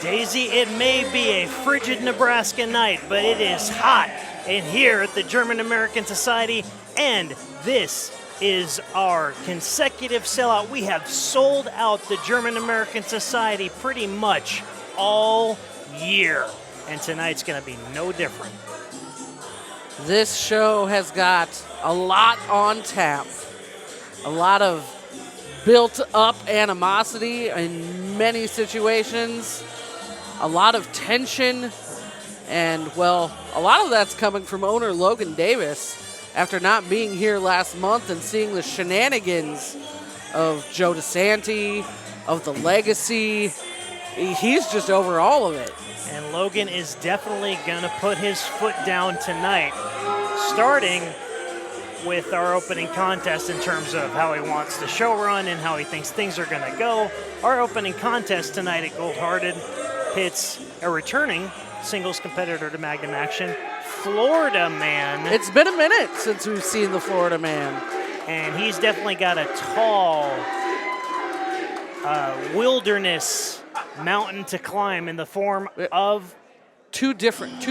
Daisy, it may be a frigid Nebraska night, but it is hot in here at the German American Society, and this is our consecutive sellout. We have sold out the German American Society pretty much all year, and tonight's going to be no different. This show has got a lot on tap, a lot of built-up animosity in many situations, a lot of tension, and, well, a lot of that's coming from owner Logan Davis after not being here last month and seeing the shenanigans of Joe DeSanti, of the legacy. He's just over all of it. And Logan is definitely going to put his foot down tonight, starting with our opening contest in terms of how he wants the show run and how he thinks things are going to go. Our opening contest tonight at Gold Hearted pits a returning singles competitor to Magnum action, Florida Man. It's been a minute since we've seen the Florida Man. And he's definitely got a tall wilderness mountain to climb in the form of two different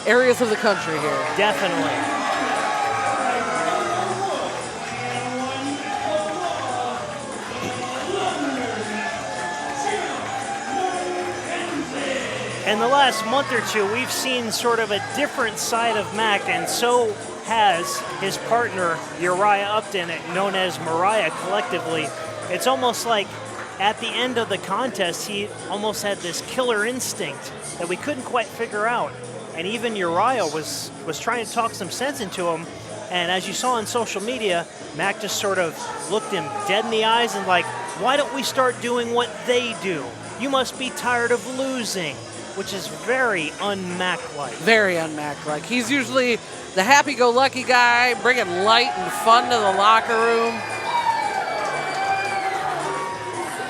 areas of the country here. Definitely. In the last month or two, we've seen sort of a different side of Mac, and so has his partner, Uriah Upton, known as Mariah collectively. It's almost like at the end of the contest, he almost had this killer instinct that we couldn't quite figure out. And even Uriah was trying to talk some sense into him. And as you saw on social media, Mac just sort of looked him dead in the eyes and like, why don't we start doing what they do? You must be tired of losing. Which is very un-Mac-like. Very un-Mac-like. He's usually the happy-go-lucky guy, bringing light and fun to the locker room.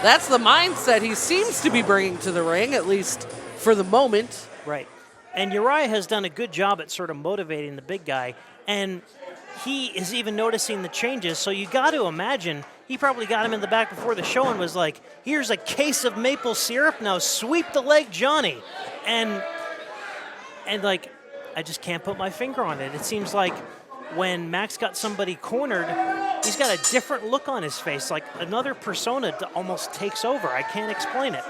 That's the mindset he seems to be bringing to the ring, at least for the moment. Right. And Uriah has done a good job at sort of motivating the big guy, and he is even noticing the changes, so you got to imagine he probably got him in the back before the show and was like, here's a case of maple syrup, now sweep the leg, Johnny. And like, I just can't put my finger on it. It seems like when Mac's got somebody cornered, he's got a different look on his face, like another persona almost takes over. I can't explain it.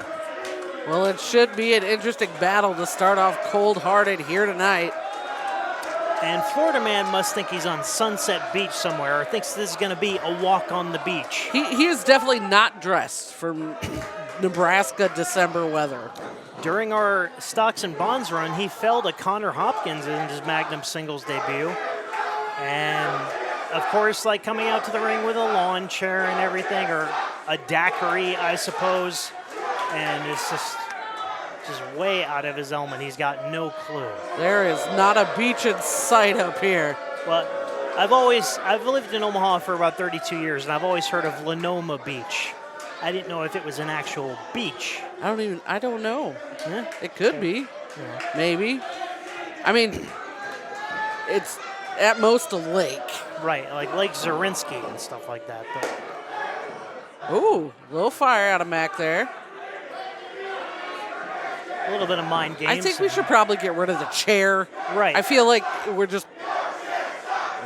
Well, it should be an interesting battle to start off cold-hearted here tonight. And Florida Man must think he's on Sunset Beach somewhere, or thinks this is going to be a walk on the beach. He is definitely not dressed for Nebraska December weather. During our Stocks and Bonds run, he fell to Connor Hopkins in his Magnum singles debut. And, of course, like coming out to the ring with a lawn chair and everything, or a daiquiri, I suppose. And it's just way out of his element. He's got no clue. There is not a beach in sight up here. Well, I've lived in Omaha for about 32 years, and I've always heard of Lenoma Beach. I didn't know if it was an actual beach. I don't know. Yeah? It could be. Yeah. Maybe. I mean, it's at most a lake. Right, like Lake Zarinsky and stuff like that. But ooh, a little fire out of Mac there. A little bit of mind games. I think we should probably get rid of the chair. Right. I feel like we're just,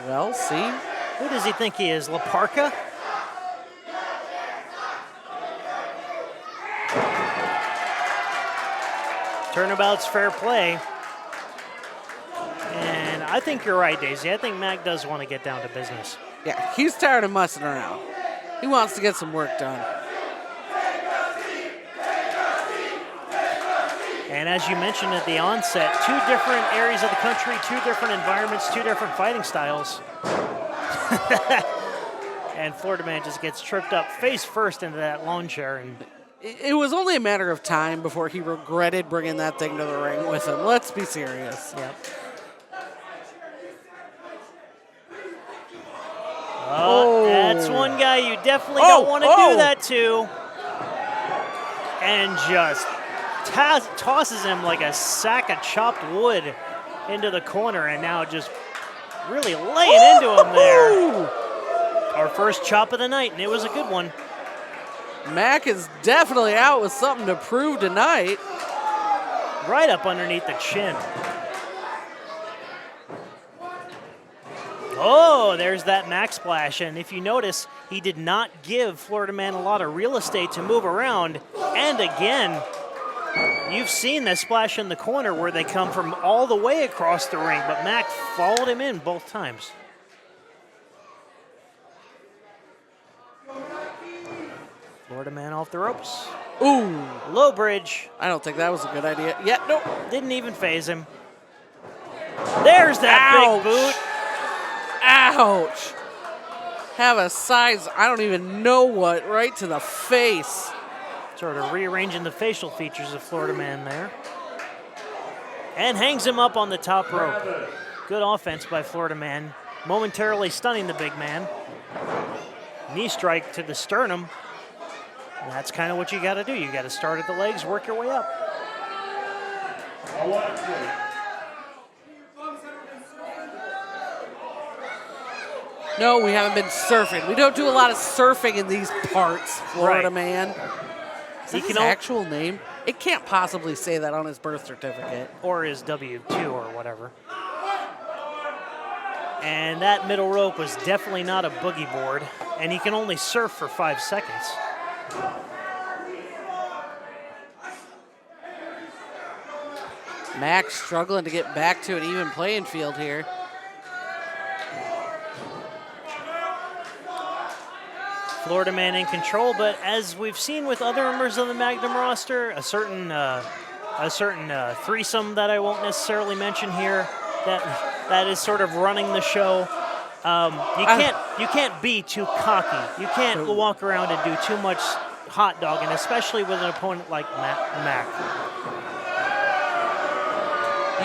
well, see? Who does he think he is, La Parka? Turnabout's fair play. And I think you're right, Daisy. I think Mac does want to get down to business. Yeah, he's tired of mussing around. He wants to get some work done. And as you mentioned at the onset, two different areas of the country, two different environments, two different fighting styles. And Florida Man just gets tripped up face first into that lawn chair. And it was only a matter of time before he regretted bringing that thing to the ring with him. Let's be serious. Yep. Oh, that's one guy you definitely don't want to do that to. And just tosses him like a sack of chopped wood into the corner, and now just really laying into him there. Our first chop of the night, and it was a good one. Mac is definitely out with something to prove tonight. Right up underneath the chin. Oh, there's that Mac splash. And if you notice, he did not give Florida Man a lot of real estate to move around. And again, you've seen the splash in the corner where they come from all the way across the ring, but Mac followed him in both times. Florida Man off the ropes. Ooh. Low bridge. I don't think that was a good idea. Yeah, nope. Didn't even phase him. There's that Ouch. big boot. Ouch. Have a size, I don't even know what, right to the face. Sort of rearranging the facial features of Florida Man there. And hangs him up on the top rope. Good offense by Florida Man. Momentarily stunning the big man. Knee strike to the sternum. And that's kind of what you got to do. You got to start at the legs, work your way up. No, we haven't been surfing. We don't do a lot of surfing in these parts, Florida Right. Man. Is that his actual name? It can't possibly say that on his birth certificate. Or his W-2 or whatever. And that middle rope was definitely not a boogie board. And he can only surf for 5 seconds. Max struggling to get back to an even playing field here. Florida Man in control, but as we've seen with other members of the Magnum roster, a certain threesome that I won't necessarily mention here, that is sort of running the show. You can't be too cocky. You can't walk around and do too much hot dog, and especially with an opponent like Mac.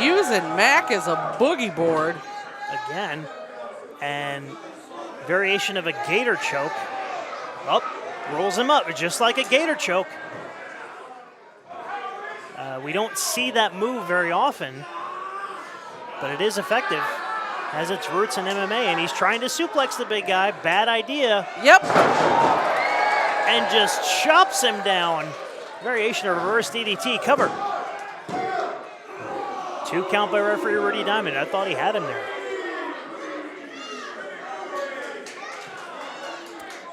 Using Mac as a boogie board. Again, and variation of a gator choke. Up, rolls him up, just like a gator choke. We don't see that move very often, but it is effective. Has its roots in MMA, and he's trying to suplex the big guy. Bad idea. Yep. And just chops him down. Variation of reverse DDT, cover. 2 count by referee Rudy Diamond. I thought he had him there.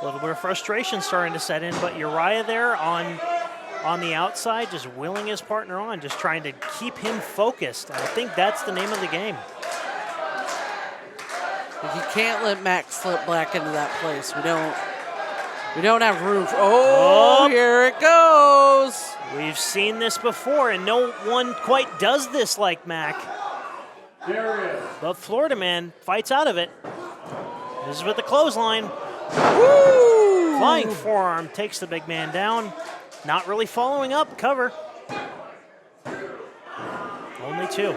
A little bit of frustration starting to set in, but Uriah there on the outside, just willing his partner on, just trying to keep him focused. And I think that's the name of the game. You can't let Mac slip back into that place. We don't have room for, oh, here it goes. We've seen this before, and no one quite does this like Mac. But Florida Man fights out of it. This is with the clothesline. Woo! Flying forearm takes the big man down. Not really following up, cover. Only 2.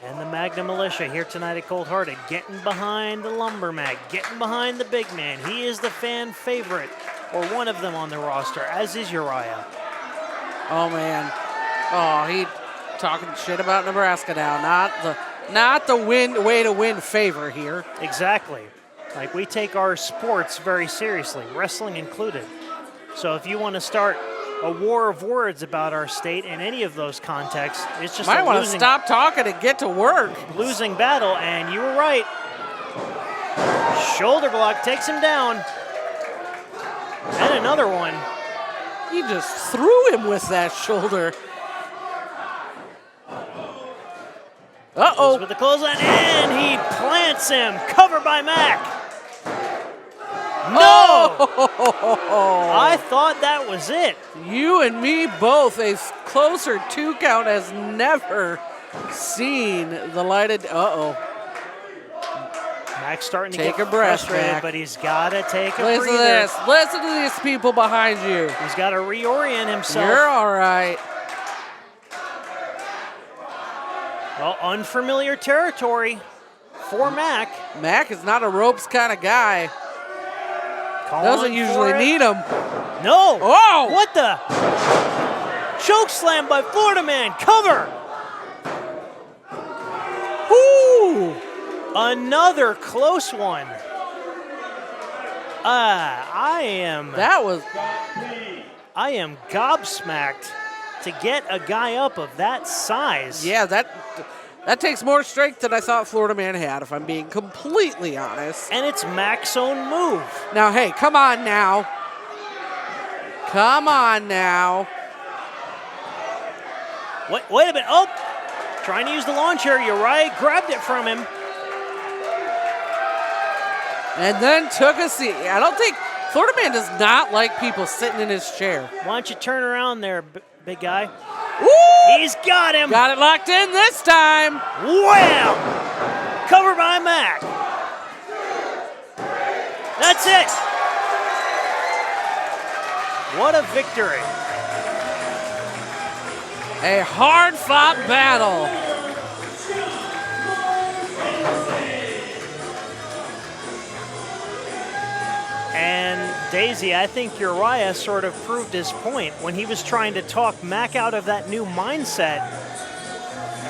And the Magnum Militia here tonight at Cold Hearted, getting behind the LumberMack, getting behind the big man. He is the fan favorite, or one of them on the roster, as is Uriah. Oh, man. Oh, he talking shit about Nebraska now. Not the way to win favor here. Exactly. Like, we take our sports very seriously, wrestling included. So if you want to start a war of words about our state in any of those contexts, it's just might want to stop talking and get to work. Losing battle, and you were right. Shoulder block takes him down. And another one. He just threw him with that shoulder. Uh-oh. With the clothesline, and he plants him. Cover by Mac. No! Oh. I thought that was it. You and me both. A closer 2 count has never seen the lighted. Uh-oh. Mac's starting to take get a breath, frustrated, Mac. But he's got to take a breather. Listen to this. Listen to these people behind you. He's got to reorient himself. You're all right. Well, unfamiliar territory for Mac. Mac is not a ropes kind of guy. Doesn't usually need them. No. Oh! What the? Choke slam by Florida Man. Cover. Woo! Another close one. I am gobsmacked to get a guy up of that size. Yeah, that takes more strength than I thought Florida Man had, if I'm being completely honest. And it's Mac's own move. Now, hey, come on now. Come on now. Wait a minute. Oh, trying to use the lawn chair. Uriah grabbed it from him. And then took a seat. I don't think Florida Man does not like people sitting in his chair. Why don't you turn around there, big guy? Woo! He's got him. Got it locked in this time. Wham! Covered by Mac. That's it. What a victory. A hard-fought battle. And Daisy, I think Uriah sort of proved his point when he was trying to talk Mac out of that new mindset.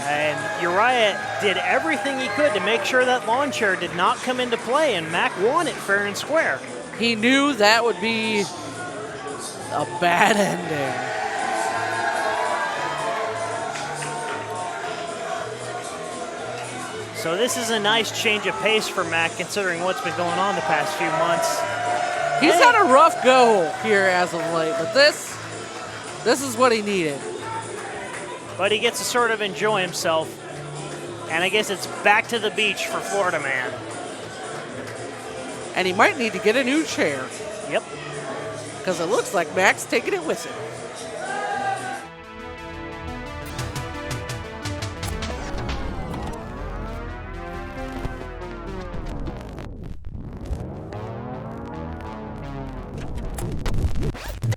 And Uriah did everything he could to make sure that lawn chair did not come into play, and Mac won it fair and square. He knew that would be a bad ending. So this is a nice change of pace for Mac, considering what's been going on the past few months. He's had a rough go here as of late, but this is what he needed. But he gets to sort of enjoy himself. And I guess it's back to the beach for Florida Man. And he might need to get a new chair. Yep. Because it looks like Mac's taking it with him.